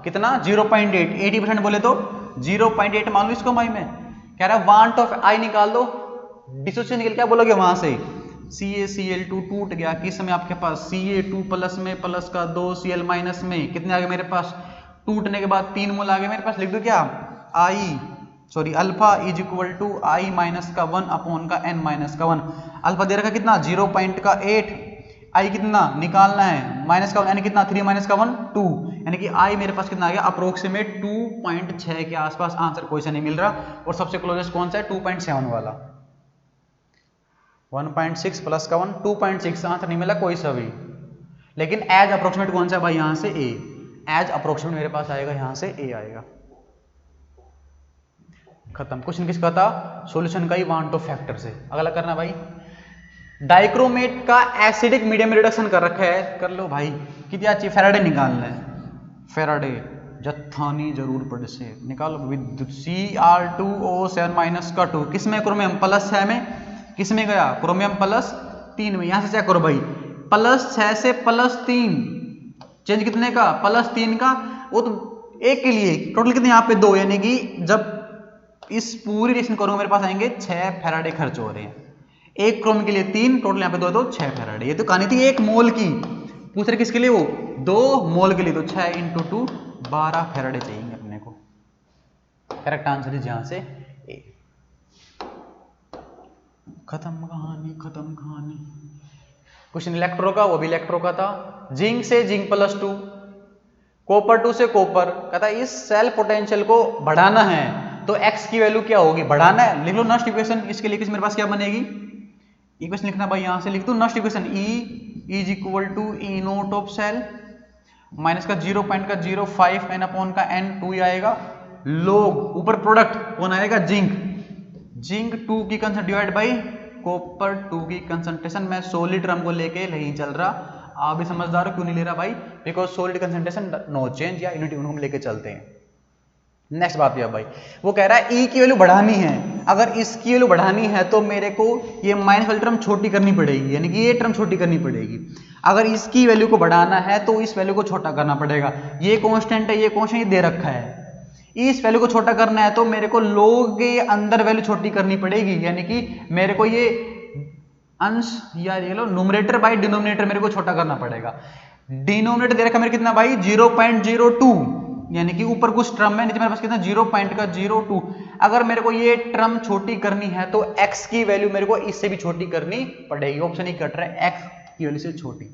कितना 0.8, 80% बोले तो 0.8 मान लो इसको भाई, मैं कह रहा वांट ऑफ आई निकाल दो, डिसोसिएशन निकल क्या बोलोगे वहां से, CaCl2 टूट गया किस में आपके पास, Ca2 प्लस में, प्लस का 2Cl माइनस में, कितने आ गए मेरे पास, टूटने के बाद 3 मोल आ गए मेरे पास, लिख दो क्या, alpha is equal to i minus का 1 अपॉन का n माइनस का 1। अल्फा दे रखा कितना 0.8, आई कितना निकालना है, माइनस का 1 यानी कितना 3 माइनस का 1 2, यानी कि आई मेरे पास कितना आ गया अप्रोक्सीमेट 2.6 के आसपास। आंसर कोई सा नहीं मिल रहा, और सबसे क्लोजेस्ट कौन सा है 2.7 वाला, 1.6 प्लस का 1 2.6, आंसर नहीं मिला कोई सा भी। लेकिन एज अप्रोक्सीमेट कौन सा है भाई, यहां से ए, एज अप्रोक्सीमेट मेरे पास आएगा, यहां से ए आएगा। खत्म। क्वेश्चन किसका था, सॉल्यूशन का ही वांट ऑफ फैक्टर से। अगला करना भाई, डाइक्रोमेट का एसिडिक मीडियम में रिडक्शन कर रखा है, कर लो भाई, कितनी अच्छी फेराडे निकालना है, फेराडे जत्थानी जरूर पढ़ से निकालो, विद्युत Cr2O7 माइनस का 2 किसमें, क्रोमियम प्लस 6 में, किसमें गया क्रोमियम प्लस 3 में, यहां से चेक करो भाई, प्लस 6 से प्लस 3 चेंज कितने का, प्लस 3 का, वो तो एक के लिए टोटल कितने यहाँ पे 2, यानी कि जब इस पूरी रिएक्शन करूंगा मेरे पास आएंगे 6 फेराडे खर्च हो रहे हैं, एक क्रोम के लिए 3, टोटल यहाँ पे 2 2 6 फेराडे। ये तो कहानी थी एक मोल की, पूछ रहे किसके लिए, वो 2 मोल के लिए, तो 6 × 2 12 फेराडे चाहिए अपने को। करेक्ट आंसर है यहां से ए। खत्म कहानी, खत्म कहानी। क्वेश्चन इलेक्ट्रो का, वो भी इलेक्ट्रो का था, जिंक से जिंक प्लस 2, कॉपर 2 से कॉपर, कहता है इस सेल पोटेंशियल को बढ़ाना है तो x की वैल्यू क्या होगी, बढ़ाना है, लिख लो नस्ट इक्वेशन। इसके लिए मेरे पास क्या बनेगी, इक्वेशन लिखना भाई, यहां से लिख दो Nernst equation, E is equal to E naught of cell minus का 0.05 n अपॉन का n 2 आएगा, लोग ऊपर प्रोडक्ट कौन आएगा, जिंक, जिंक 2 की कंसंट्रेशन डिवाइड बाई कॉपर 2 की कंसंट्रेशन। मैं सॉलिड टर्म को लेके नहीं चल रहा, आप भी समझदार हो, क्यों नहीं ले रहा भाई, because solid concentration no change, या यूनिट हम लेके चलते हैं। नेक्स्ट बात यह भाई, वो कह रहा है ई की वैल्यू बढ़ानी है, अगर इसकी वैल्यू बढ़ानी है तो मेरे को ये माइनस वाली टर्म छोटी करनी पड़ेगी, यानी कि ये टर्म छोटी करनी पड़ेगी। अगर इसकी वैल्यू को बढ़ाना है तो इस वैल्यू को छोटा करना पड़ेगा, ये कांस्टेंट है, ये कांस्टेंट दे रखा है, इस वैल्यू को छोटा करना है तो मेरे को लोग के अंदर वैल्यू छोटी करनी पड़ेगी, यानी कि मेरे को ये अंश या ये लो न्यूमरेटर बाय डिनोमिनेटर मेरे को छोटा करना पड़ेगा। डिनोमिनेटर दे रखा है मेरे कितना भाई 0.02, यानी कि ऊपर कुछ टर्म है, नीचे मेरे पास कितना 0.02। अगर मेरे को ये टर्म छोटी करनी है तो x की वैल्यू मेरे को इससे भी छोटी करनी पड़ेगी, ऑप्शन ही कट रहा है, x की वैल्यू से छोटी।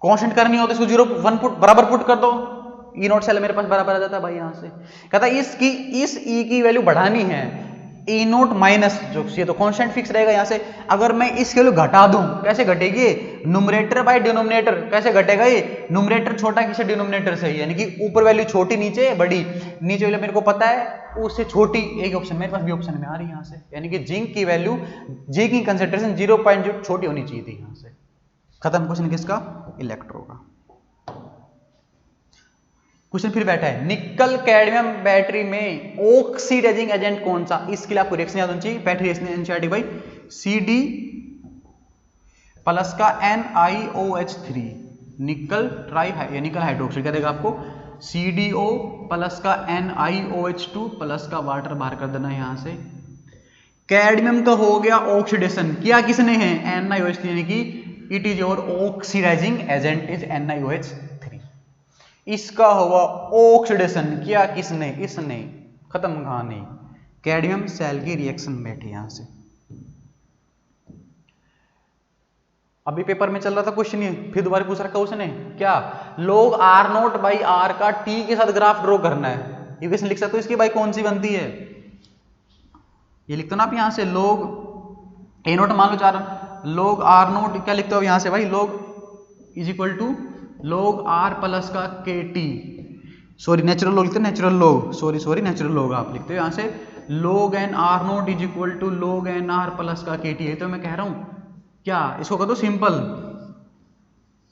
कांस्टेंट करनी हो तो इसको 0 1 पुट बराबर पुट कर दो, ई नोट सेल मेरे पास बराबर आ जाता है भाई। यहां से कहता है इसकी इस ई की वैल्यू बढ़ानी है, ई नोट माइनस जो ये तो कांस्टेंट फिक्स रहेगा यहां से, अगर मैं इसकी वैल्यू घटा दूं कैसे घटेगी, न्यूमरेटर बाय डिनोमिनेटर, कैसे घटेगा ये, न्यूमरेटर छोटा किसे डिनोमिनेटर से, यानी कि ऊपर वैल्यू छोटी नीचे बड़ी, नीचे वैल्यू मेरे को पता है उससे छोटी एक ऑप्शन मेरे पास भी ऑप्शन में आ रही है यहाँ से, यानी कि जिंक की वैल्यू, जिंक की कंसेंट्रेशन 0.0 छोटी होनी चाहिए थी यहाँ से। खत्म क्वेश्चन किसका? इलेक्ट्रो का। क्वेश्चन फिर बैठा है, निकल कैडमियम बैटरी में ऑक्सीडाइजिंग एजेंट कौन सा? इसके लिए आपको रिएक्शन याद होनी चाहिए, बैटरी रिएक्शन एनसीईआरटी भाई, CD प्लस का NiOH3 निकल ट्राई या निकल हाइड्रोक्साइड क्या देगा आपको? CDO प्लस का NiOH2 प्लस का वाटर बाहर कर देना यहां से। कैडमियम का हो गया ऑक्सीडेशन, किया किसने है? NiOH3, यानी कि it is your oxidising agent is NiOH3। इसका हुआ ऑक्सीडेशन, किया किसने? इसने। खत्म कहानी। कैडमियम सेल की रिएक्शन बैठी यहां से। अभी पेपर में चल रहा था क्वेश्चन, ये फिर दोबारा पूछ रखा उसने क्या? log R0/R का T के साथ ग्राफ ड्रॉ करना है। ये क्वेश्चन लिख सकते हो, इसकी भाई कौन सी बनती है? ये लिखते हो ना आप यहां से log A0 मान लो 4, log R0 क्या लिखते हो यहां से भाई? log is equal to log R plus का KT, सॉरी नेचुरल लॉग लिखते हैं, natural log, sorry natural log आप लिखते हो यहां से। log n R0 is equal to log n R plus का KT, ये तो मैं कह रहा हूं क्या? इसको कर दो simple,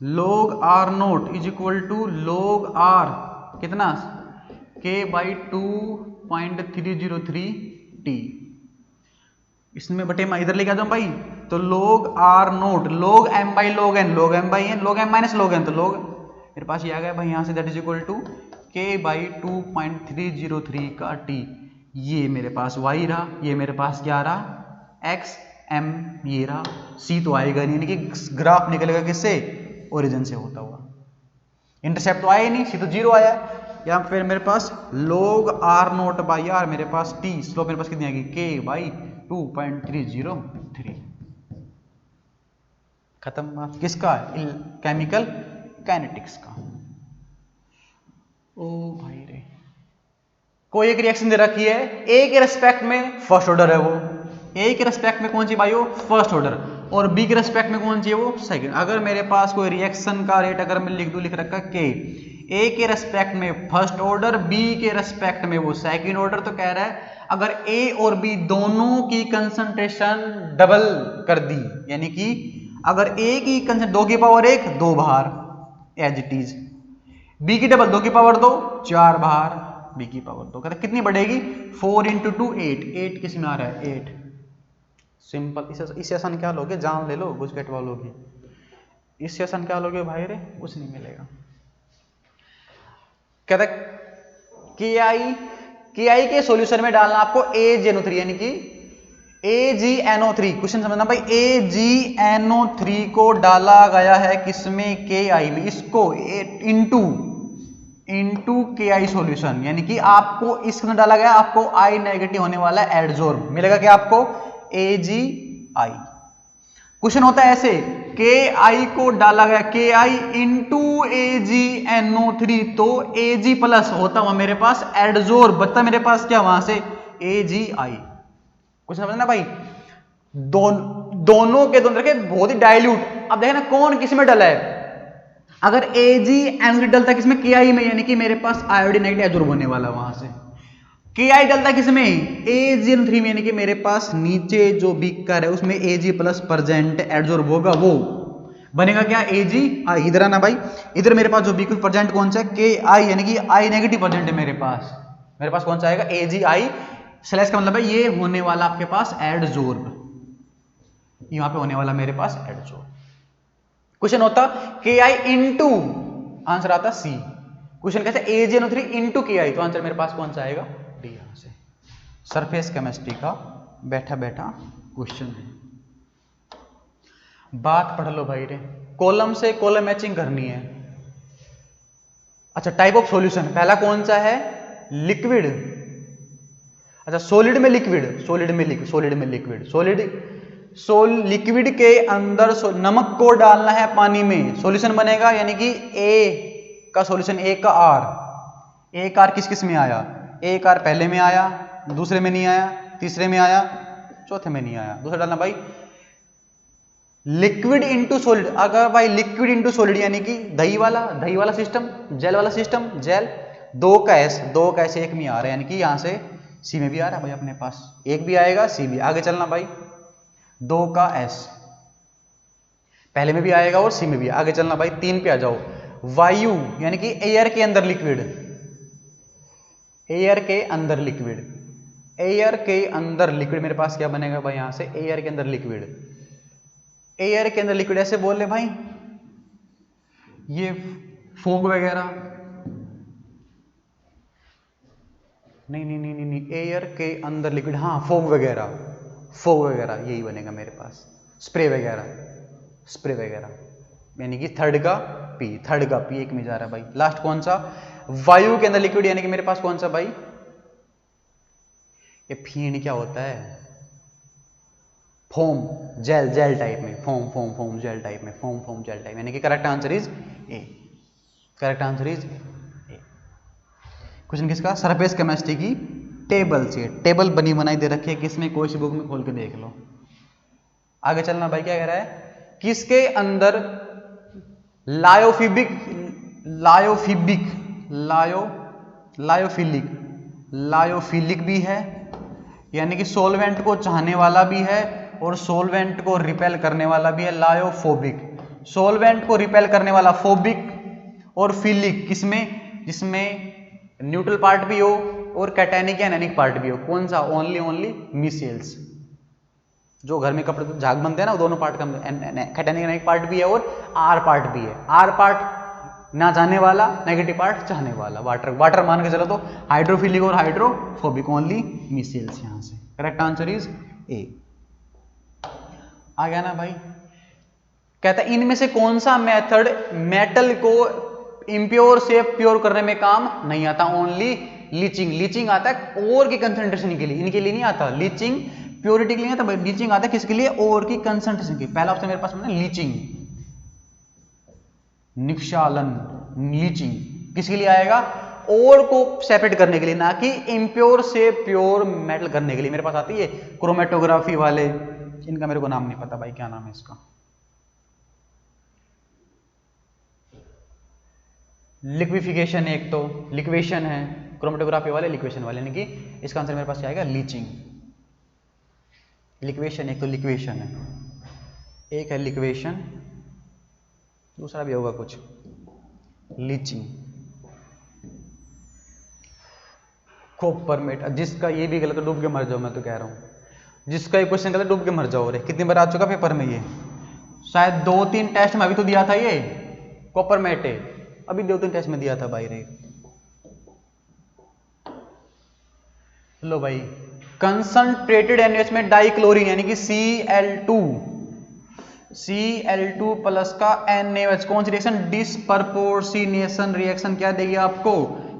log R0 is equal to log R कितना? K/2.303T। इसमें बटे मैं इधर लेके आ जाऊं भाई, तो log R0 log m/log n, log m/n, log m minus log n, तो log मेरे पास ये आ गया भाई यहां से, that is equal to K/2.303 का T। ये मेरे पास y रहा, ये मेरे पास क्या रहा? x, m ये रहा, c तो आएगा नहीं, यानी कि ग्राफ निकलेगा किससे? ओरिजिन से होता हुआ। इंटरसेप्ट तो आया नहीं, c तो 0 आया। या फिर मेरे पास log R0/R, मेरे पास t स्लोप मेरे पास कितनी आएगी? K/2.303। खत्म। किसका? केमिकल काइनेटिक्स का। ओ भाई रे, कोई एक रिएक्शन दे रखी है, ए के रेस्पेक्ट में फर्स्ट ऑर्डर है, वो ए के रेस्पेक्ट में कौन सी भाई? वो फर्स्ट ऑर्डर, और बी के रेस्पेक्ट में कौन सी है? वो सेकंड। अगर मेरे पास कोई रिएक्शन का रेट अगर मैं लिख दूं, लिख रखा के, ए के रेस्पेक्ट में फर्स्ट ऑर्डर, बी के रेस्पेक्ट में वो सेकंड ऑर्डर, तो कह रहा है अगर ए और बी दोनों की कंसंट्रेशन डबल कर दी, यानी कि अगर ए की कंसंट्रेशन 2 की पावर 1 2 बाहर एज इट इज, बी की डबल 2 की पावर 2 4 बाहर, बी की पावर 2, कहते कितनी बढ़ेगी? 4 × 2 8, 8 किस में आ रहा है? 8। सिंपल। इससे आसान क्या लोगे? जान ले लो गुजकेट वालों की, इससे आसान क्या लोगे भाई रे? कुछ नहीं मिलेगा। कहता KI के सॉल्यूशन में डालना आपको AgNO3, यानी कि AgNO3। क्वेश्चन समझना भाई, AgNO3 को डाला गया है किसमें? KI में। इसको इंटू KI सॉल्यूशन, यानी कि आपको इसमें डाला गया, आपको I नेगेटिव होने वाला है, एडजॉर्ब मिलेगा क्या आपको? AgI। क्वेश्चन होता है ऐसे, KI को डाला गया, KI इंटू AgNO3, तो Ag प्लस होता हुआ मेरे पास एडजॉर्ब, बचता मेरे पास क्या वहां से? AgI। क्वेश्चन समझना भाई, दोनों के दोनों रखे बहुत ही डाइल्यूट। अब देखना कौन किस में डला है। अगर AgNO3 डलता किसमें? KI में, यानी कि मेरे पास आयोडीनाइट एडजॉर्ब होने वाला वहां से। KI डलता किसमें? AgNO3 में, यानी कि मेरे पास नीचे जो बीकर है उसमें Ag प्लस प्रेजेंट एडजॉर्ब होगा, वो बनेगा क्या? AgI। इधर आना भाई, इधर मेरे पास जो बीकर प्रेजेंट कौन सा है? KI, यानी कि I नेगेटिव प्रेजेंट है मेरे पास कौन सा आएगा? AgI। स्लैश का मतलब है ये होने वाला आपके पास एडजॉर्ब, यहां पे होने वाला मेरे पास एडजॉर्ब। क्वेश्चन होता KI इंटू, आंसर आता C। क्वेश्चन कहते हैं AgNO3 इंटू KI, तो आंसर मेरे पास कौन सा आएगा? डी। यहां से सरफेस केमिस्ट्री का बैठा क्वेश्चन है। बात पढ़ लो भाई रे, कॉलम से कॉलम मैचिंग करनी है। अच्छा, टाइप ऑफ सॉल्यूशन पहला कौन सा है? लिक्विड। अच्छा, सॉलिड में लिक्विड, लिक्विड के अंदर नमक को डालना है पानी में, सॉल्यूशन बनेगा, यानी कि A का सॉल्यूशन, A का R। एक R किस में आया? एक R पहले में आया, दूसरे में नहीं आया, तीसरे में आया, चौथे में नहीं आया। दूसरा डालना भाई लिक्विड इंटू सॉलिड। अगर भाई लिक्विड इंटू सॉलिड, यानी कि दही वाला सिस्टम, जेल वाला सिस्टम, जेल 2 का S 1 में आ रहा है, यानी कि यहां से सी में भी आ रहा है भाई अपने पास, एक भी आएगा सी भी। आगे चलना भाई, 2 का एस पहले में भी आएगा और सी में भी। आगे चलना भाई, 3 पे आ जाओ, वायु यानी कि एयर के अंदर लिक्विड, एयर के अंदर लिक्विड, एयर के अंदर लिक्विड मेरे पास क्या बनेगा भाई यहां से, एयर के अंदर लिक्विड, एयर के अंदर लिक्विड ऐसे बोल ले भाई, ये फोग वगैरह, नहीं, एयर के अंदर लिक्विड, हाँ फोग वगैरह, फोग वगैरह यही बनेगा मेरे पास, स्प्रे वगैरह, स्प्रे वगैरह यानी कि थर्ड का पी एक में जा रहा है भाई। लास्ट कौन सा, वायु के अंदर लिक्विड यानी कि मेरे पास कौन सा भाई, ये फीण क्या होता है, फोम, जेल, जेल टाइप में, फोम जेल टाइप में, फोम जेल टाइप, यानी कि correct answer is A, correct answer is A. Question किसका, सरफेस केमिस्ट्री की टेबल से, टेबल बनी बनाई दे रखी है किसमें, कोई सी बुक में खोल के देख लो। आगे चलना भाई, क्या कह रहा है, किसके अंदर लायोफिलिक भी है, यानी कि सोलवेंट को चाहने वाला भी है और सोलवेंट को रिपेल करने वाला भी है, लायोफोबिक, सोलवेंट को रिपेल करने वाला फोबिक, और फिलिक किसमें, जिसमें न्यूट्रल पार्ट भी हो और कैटेनिक या एनानिक पार्ट भी हो। कौन सा, ओनली मिसेल्स, जो घर में कपड़े झाग बनते हैं ना, वो दोनों पार्ट का कैटेनिक एनानिक पार्ट भी है और आर पार्ट भी है। आर पार्ट ना जाने वाला, नेगेटिव पार्ट चाहने वाला, वाटर मान के चलो तो हाइड्रोफिलिक और हाइड्रोफोबिक, ओनली मिसेल्स यहां से। Correct answer is A. आ गया ना भाई, कहता है इनमें से कौन सा मेथड मेटल को इंप्योर से प्योर करने में काम नहीं आता, ओनली लीचिंग। लीचिंग आता है ओर की कंसंट्रेशन के लिए, इनके लिए नहीं आता। लीचिंग प्योरिटी के लिए नहीं आता, लीचिंग आता है किसके लिए, ओर की कंसंट्रेशन के। पहला ऑप्शन मेरे पास है लीचिंग, निक्षालन, लीचिंग किसके लिए आएगा, ओर को सेपरेट करने के लिए, ना कि इंप्योर से प्योर मेटल करने के लिए। मेरे पास आती है क्रोमेटोग्राफी वाले, इनका मेरे को नाम नहीं पता भाई, क्या नाम है इसका, लिक्विफिकेशन, एक तो लिक्वेशन है, क्रोमेटोग्राफी वाले लिक्वेशन वाले, यानी कि इसका आंसर मेरे पास क्या आएगा, लीचिंग। लिक्वेशन, एक तो लिक्वेशन है, एक है लिक्वेशन, दूसरा भी होगा कुछ, लीचिंग। कॉपरमेट, जिसका ये भी गलत है डूब के मर जाओ, मैं तो कह रहा हूं, जिसका ये क्वेश्चन गलत डूब के मर जाओ। रे कितनी बार आ चुका पेपर में ये, शायद 2-3 टेस्ट में अभी तो दिया था ये कॉपरमेट, अभी 2-3 टेस्ट में दिया था भाई रे। लो भाई, कंसंट्रेटेड NaOH में डाइक्लोरीन यानी कि Cl2 प्लस का NaOH, कौन सी रिएक्शन, डिस्प्रपोर्शनेशन रिएक्शन क्या देगी आपको,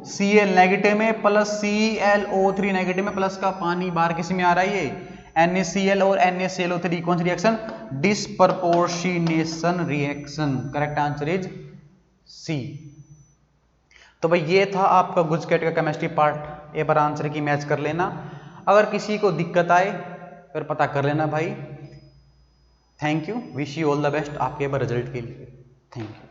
Cl नेगेटिव में प्लस ClO3 नेगेटिव में, प्लस का पानी बाहर किसी में आ रहा है ये NaCl और NaClO3, कौन सी reaction, disproportionation reaction. Correct answer is C. तो भाई ये था आपका गुजकेट का केमिस्ट्री पार्ट, एक बार आंसर की मैच कर लेना, अगर किसी को दिक्कत आए फिर पता कर लेना भाई। Thank you, wish you all the best आपके रिजल्ट के लिए, थैंक यू।